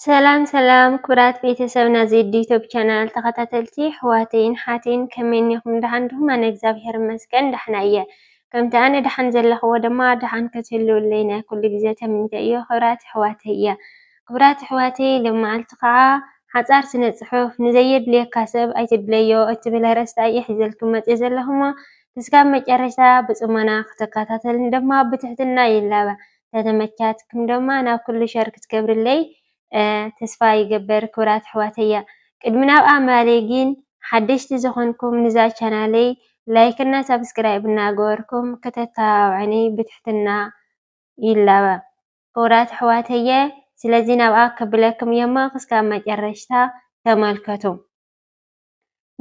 ሰላም ክብራት ቤተሰብና ዜድ ዩቲዩብ ቻናል ተኸታተልቲ ሕዋተይን ሓቴን ከመይኒኹም ደሓን ድኹም ኣነ እግዚአብሔር ይመስገን ደሕና እየ ከምቲ ኣነ ደሓን ዘለኽዎ ድማ ደሓን ክትህልውለይ ናይ ኩሉ ግዜ ተመኝተ እየ ክብራት ሕዋተይ እየ ክብራት ሕዋተይ ልመዓልቲ ከዓ ሓፃር ስነ ፅሑፍ ንዘየድልየካ ሰብ ኣይትድለዮ እትብል ኣርእስቲ እየ ሒዘልኩም መፅእ ዘለኹ እሞ ክሳብ መጨረሻ ብፅሞና ክትከታተሉን ድማ ብትሕትና ይላበ ተተመቻትኩም ድማ ናብ ኩሉ ሸር ክትገብርለይ ተስፋ ይገበር ክብራት ሕዋተያ ቅድሚ ናብ ኣማሌጊን ሓደሽቲ ዝኾንኩም ንዛ ቻናለይ ላይክ እና ሰብስክራይብ እናገበርኩም ከተታባዕኒ ብትሕትና ይላበ ክብራት ሕዋተየ ስለዚ ናብኣ ከብለኩም የማ ክሳብ መጨረሻ ተመልከቱ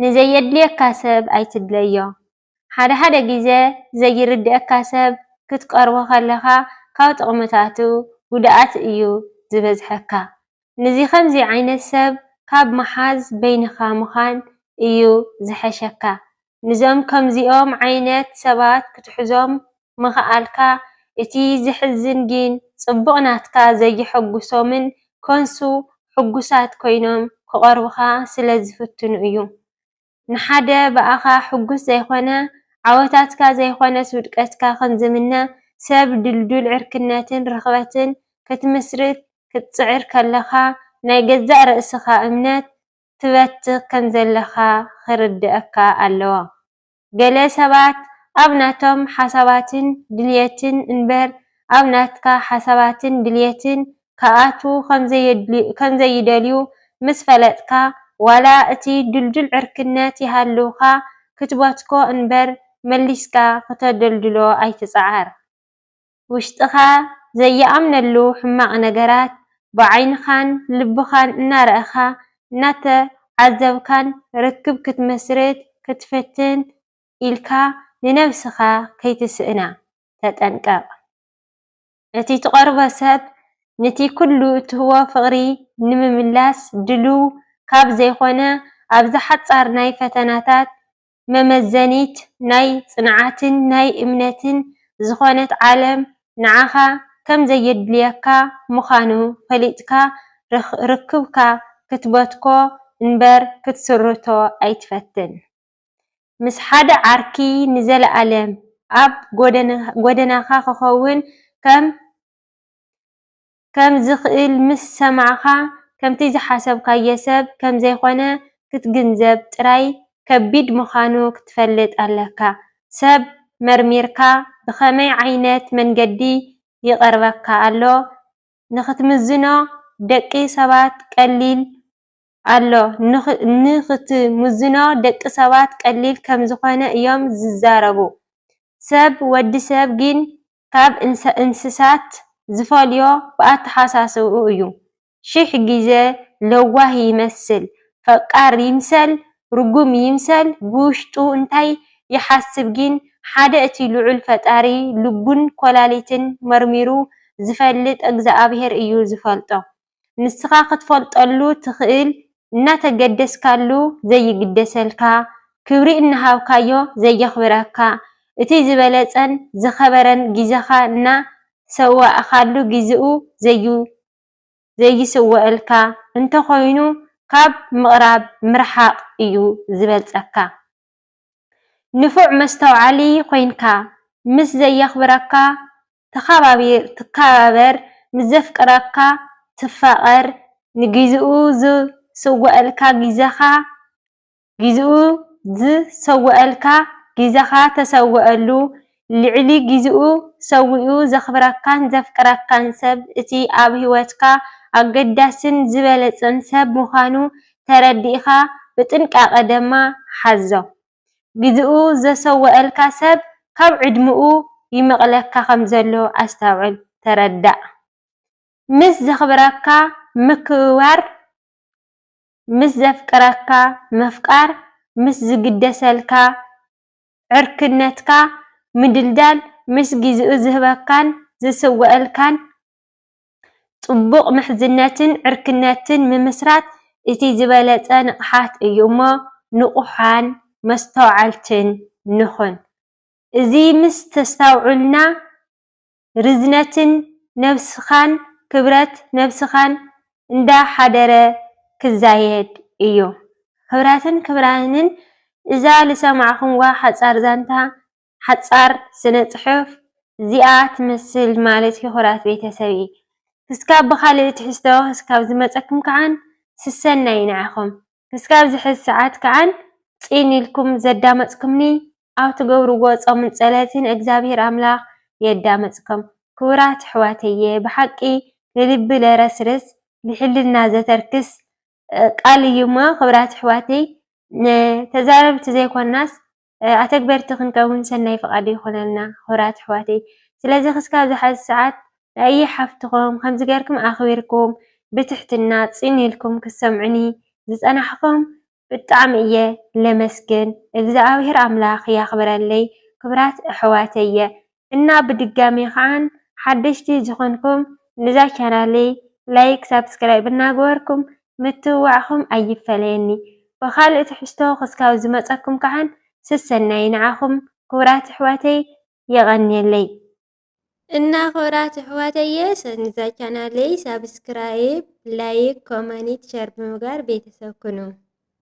ንዘየድልየካ ሰብ ኣይትድለዮ ሓደ ግዜ ዘይርድአካ ሰብ ክትቀርቦ ከለኻ ካብ ጥቕምታቱ ጉድኣት እዩ ዝበዝሐካ ንዚ ከምዚ ዓይነት ሰብ ካብ መሓዝ በይንኻ ምዃን እዩ ዝሐሸካ ንዞም ከምዚኦም ዓይነት ሰባት ክትሕዞም ምኽኣልካ እቲ ዝሕዝን ግን ጽቡቕ ናትካ ዘይሐጉሶምን ኮንሱ ሕጉሳት ኮይኖም ክቐርቡኻ ስለ ዝፍትኑ እዩ ንሓደ በኣኻ ሕጉስ ዘይኾነ ዓወታትካ ዘይኾነ ውድቀትካ ከምዝምነ ሰብ ድልዱል ዕርክነትን ርኽበትን ክትምስርት ክትፅዕር ከለኻ ናይ ገዛእ ርእስኻ እምነት ትበትኽ ከም ዘለኻ ክርድአካ ኣለዎ ገለ ሰባት ኣብ ናቶም ሓሳባትን ድልየትን እምበር ኣብ ናትካ ሓሳባትን ድልየትን ከኣቱ ከም ዘይደልዩ ምስ ፈለጥካ ዋላ እቲ ድልዱል ዕርክነት ይሃልውኻ ክትበትኮ እምበር መሊስካ ክተደልድሎ ኣይትፀዓር ውሽጥኻ ዘየኣምነሉ ሕማቕ ነገራት ብዓይንኻን ልብኻን እናረእኻ እናተዓዘብካን ርክብ ክትመስርት ክትፍትን ኢልካ ንነብስኻ ከይትስእና ተጠንቀቕ እቲ ትቐርቦ ሰብ ነቲ ኩሉ እትህቦ ፍቕሪ ንምምላስ ድልው ካብ ዘይኾነ ኣብዚ ሓፃር ናይ ፈተናታት መመዘኒት ናይ ጽንዓትን ናይ እምነትን ዝኾነት ዓለም ንዓኻ ከም ዘየድልየካ ምዃኑ ፈሊጥካ ርክብካ ክትበትኮ እምበር ክትስርቶ ኣይትፈትን ምስ ሓደ ዓርኪ ንዘለኣለም ኣብ ጎደናኻ ክኸውን ከም ዝኽእል ምስ ሰማዕኻ ከምቲ ዝሓሰብካዮ ሰብ ከም ዘይኾነ ክትግንዘብ ጥራይ ከቢድ ምዃኑ ክትፈልጥ ኣለካ ሰብ መርሚርካ ብኸመይ ዓይነት መንገዲ ይቐርበካ ኣሎ ንኽትምዝኖ ደቂ ሰባት ቀሊል ከም ዝኾነ እዮም ዝዛረቡ ሰብ ወዲ ሰብ ግን ካብ እንስሳት ዝፈልዮ ብኣተሓሳስብኡ እዩ ሽሕ ግዜ ለዋህ ይመስል ፈቃር ይምሰል ርጉም ይምሰል ብውሽጡ እንታይ ይሓስብ ግን ሓደ እቲ ልዑል ፈጣሪ ልቡን ኮላሊትን መርሚሩ ዝፈልጥ እግዚአብሔር እዩ ዝፈልጦ ንስኻ ክትፈልጠሉ ትኽእል እናተገደስካሉ ዘይግደሰልካ ክብሪ እናሃብካዮ ዘየኽብረካ እቲ ዝበለፀን ዝኸበረን ግዜኻ እና ሰዋእኻሉ ግዚኡ ዘይስወአልካ እንተኾይኑ ካብ ምቕራብ ምርሓቕ እዩ ዝበልፀካ ንፉዕ መስተውዓሊ ኮይንካ ምስ ዘየኽብረካ ትከባበር ምስ ዘፍቅረካ ትፋቐር ንግዚኡ ዝሰወአልካ ግዜኻ ተሰውአሉ ልዕሊ ግዚኡ ሰዊኡ ዘኽብረካን ዘፍቅረካን ሰብ እቲ ኣብ ሂወትካ ኣገዳስን ዝበለፀን ሰብ ምዃኑ ተረዲእኻ ብጥንቃቐ ድማ ሓዞ ግዚኡ ዘሰወአልካ ሰብ ካብ ዕድምኡ ይመቕለካ ከም ዘሎ ኣስተውዕል ተረዳእ ምስ ዘኽብረካ ምክብባር ምስ ዘፍቅረካ ምፍቃር ምስ ዝግደሰልካ ዕርክነትካ ምድልዳል ምስ ግዚኡ ዝህበካን ዝስወአልካን ጽቡቕ ምሕዝነትን ዕርክነትን ምምስራት እቲ ዝበለፀ ንቕሓት እዩ እሞ ንቑሓን መስተውዓልትን ንኹን እዚ ምስ ተስተውዕልና ርዝነትን ነብስኻን ክብረት ነብስኻን እንዳሓደረ ክዛየድ እዩ። ክብራትን ክብራንን እዛ ልሰማዕኹምዋ ሓፃር ዛንታ ሓፃር ስነ ፅሑፍ እዚኣ ትመስል ማለት እዩ ክቡራት ቤተሰብ። ክስካብ ብካልእ ትሕዝቶ ክስካብ ዝመፀኩም ከዓን ስሰናይ ንዓኹም። ክስካብ ዝሕዝ ሰዓት ከዓን ፅን ኢልኩም ዘዳመፅኩምኒ ኣብ ትገብርዎ ፆምን ፀለትን እግዚኣብሔር ኣምላኽ የዳመፅኩም። ክቡራት ኣሕዋተየ ብሓቂ ንልቢ ለረስርስ ንሕልና ዘተርክስ ቃል እዩ እሞ ክቡራት ኣሕዋተይ ተዛረብቲ ዘይኮናስ ኣተግበርቲ ክንከውን ሰናይ ፍቓድ ይኹነልና ክቡራት ኣሕዋተይ። ስለዚ ክስካብ ዝሓዚ ሰዓት ንኣየ ሓፍትኹም ከምዚ ጌርኩም ኣኽቢርኩም ብትሕትና ፅን ኢልኩም ክሰምዑኒ ዝፀናሕኩም ብጣዕሚ እየ ለመስግን። እግዚኣብሔር ኣምላኽ ያኽብረለይ ክቡራት ኣሕዋተየ እና ብድጋሚ ከዓን ሓደሽቲ ዝኾንኩም ንዛ ቻናለይ ላይክ ሳብስክራይብ እናገበርኩም ምትውዋዕኹም ኣይፈለየኒ። ብካልእ ትሕዝቶ ክስካብ ዝመፀኩም ከዓን ስሰናይ ንዓኹም ክቡራት ኣሕዋተይ የቐኒየለይ እና ክቡራት ኣሕዋተየ ንዛ ቻናለይ ሳብስክራይብ ላይክ ኮመንት ሸር ብምግባር ቤተሰብ ኩኑ።